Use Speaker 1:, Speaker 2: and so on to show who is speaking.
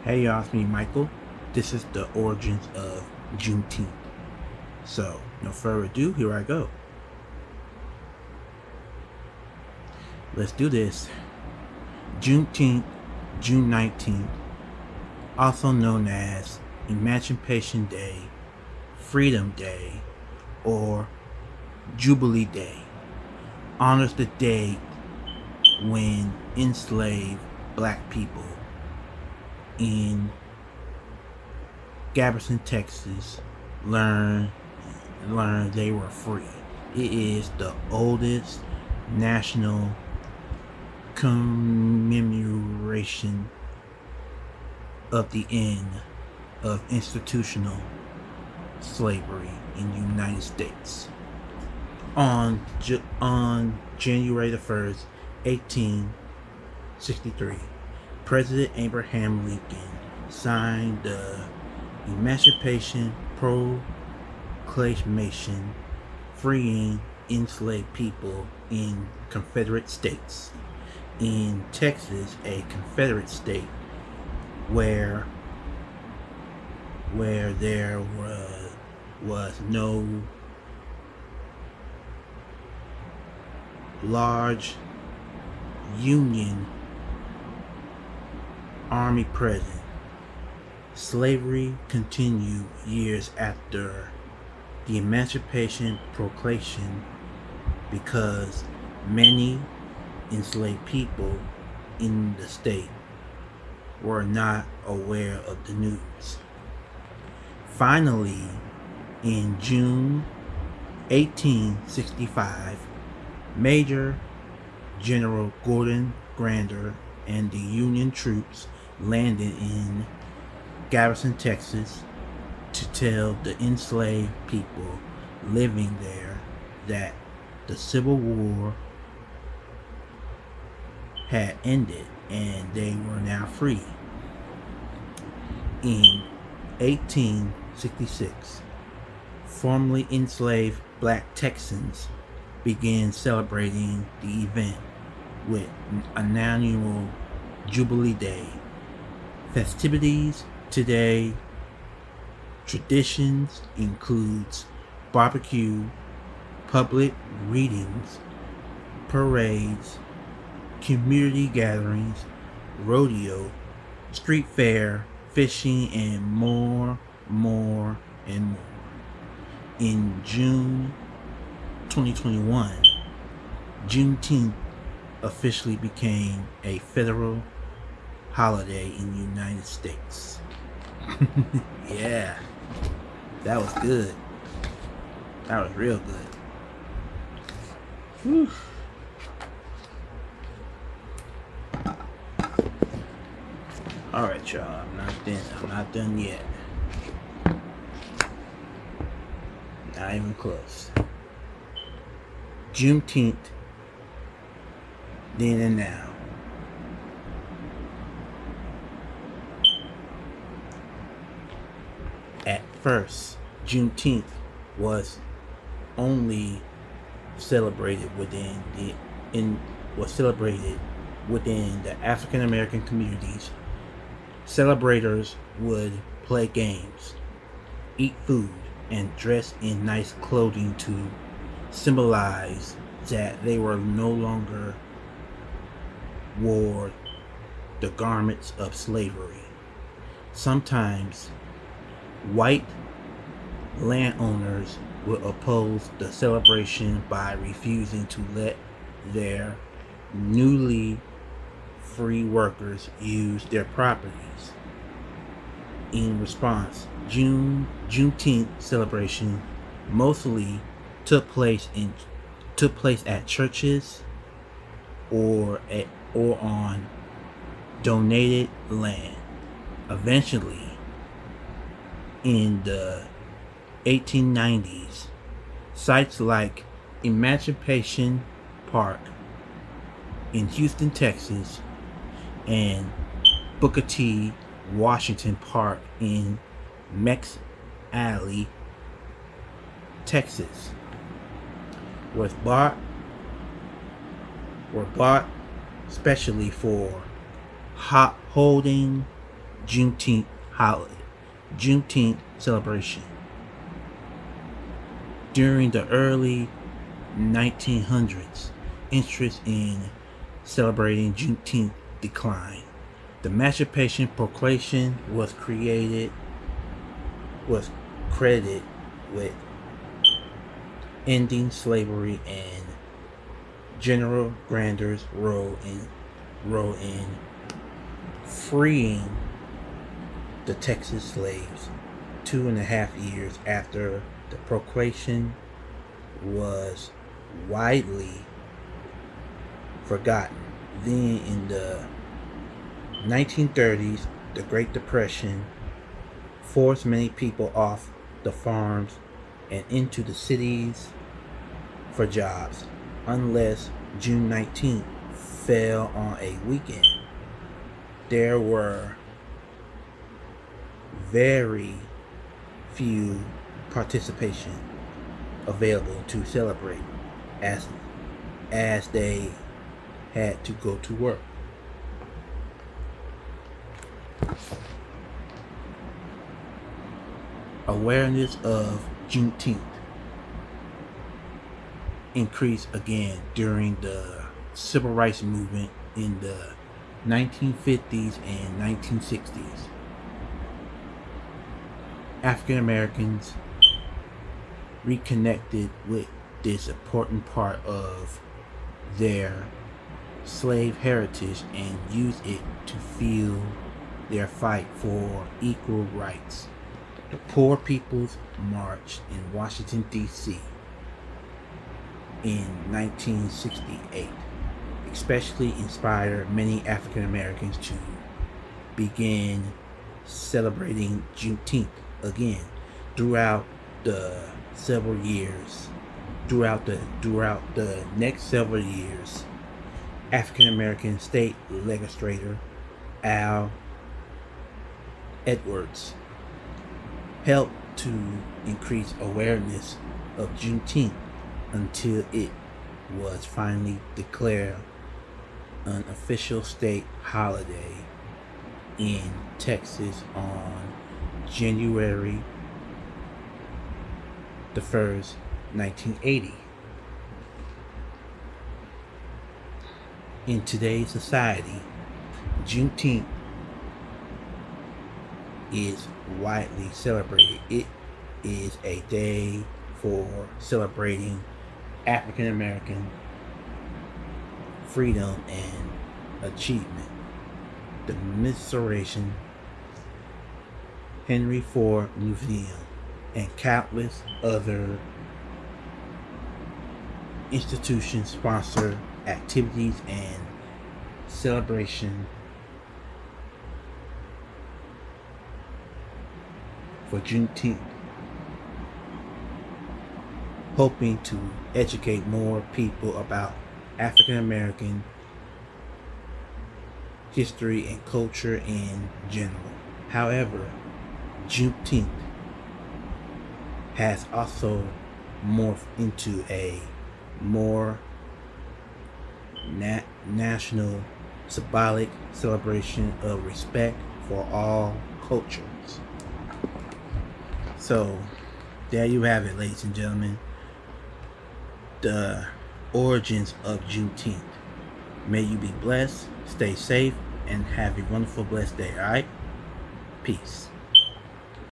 Speaker 1: Hey y'all, it's me Michael. This is the Origins of Juneteenth. So, no further ado, here I go. Let's do this. Juneteenth, June 19th, also known as Emancipation Day, Freedom Day, or Jubilee Day, honors the day when enslaved black people in Galveston, Texas learned they were free. It is the oldest national commemoration of the end of institutional slavery in the United States. On January the 1st, 1863, President Abraham Lincoln signed the Emancipation Proclamation, freeing enslaved people in Confederate states. In Texas, a Confederate state where there was no large Union Army present. Slavery continued years after the Emancipation Proclamation because many enslaved people in the state were not aware of the news. Finally, in June 1865, Major General Gordon Granger and the Union troops landed in Galveston, Texas, to tell the enslaved people living there that the Civil War had ended and they were now free. In 1866, formerly enslaved black Texans began celebrating the event with an annual Jubilee Day. Festivities today, traditions includes barbecue, public readings, parades, community gatherings, rodeo, street fair, fishing, and more. In June 2021, Juneteenth officially became a federal holiday in the United States. Yeah, that was good. That was real good. Whew. Alright, y'all, I'm not done yet. Not even close. Juneteenth, then and now. At first, Juneteenth was only celebrated within the African American communities. Celebrators would play games, eat food, and dress in nice clothing to symbolize that they were no longer wore the garments of slavery. Sometimes white landowners would oppose the celebration by refusing to let their newly free workers use their properties. In response, Juneteenth celebration mostly took place at churches or on donated land. Eventually, in the 1890s, sites like Emancipation Park in Houston, Texas, and Booker T. Washington Park in Mex Alley, Texas, were bought specially for holding Juneteenth holiday, Juneteenth celebration. During the early 1900s, interest in celebrating Juneteenth declined. The Emancipation Proclamation was credited with ending slavery, and General Grander's role in freeing the Texas slaves. 2.5 years after the proclamation was widely forgotten. Then in the 1930s, the Great Depression forced many people off the farms and into the cities for jobs. Unless June 19th fell on a weekend, there were very few participation available to celebrate, as they had to go to work. Awareness of Juneteenth increased again during the civil rights movement in the 1950s and 1960s. African Americans reconnected with this important part of their slave heritage and used it to fuel their fight for equal rights. The Poor People's March in Washington, D.C. in 1968 especially inspired many African Americans to begin celebrating Juneteenth again throughout the next several years. African American state legislator Al Edwards helped to increase awareness of Juneteenth until it was finally declared an official state holiday in Texas on January the 1st, 1980. In today's society, Juneteenth is widely celebrated. It is a day for celebrating African American freedom and achievement. The Administration, Henry Ford Museum, and countless other institutions sponsor activities and celebration for Juneteenth, hoping to educate more people about African American history and culture in general. However, Juneteenth has also morphed into a more national symbolic celebration of respect for all cultures. So there you have it, ladies and gentlemen, the origins of Juneteenth. May you be blessed, stay safe, and have a wonderful, blessed day. Alright? Peace.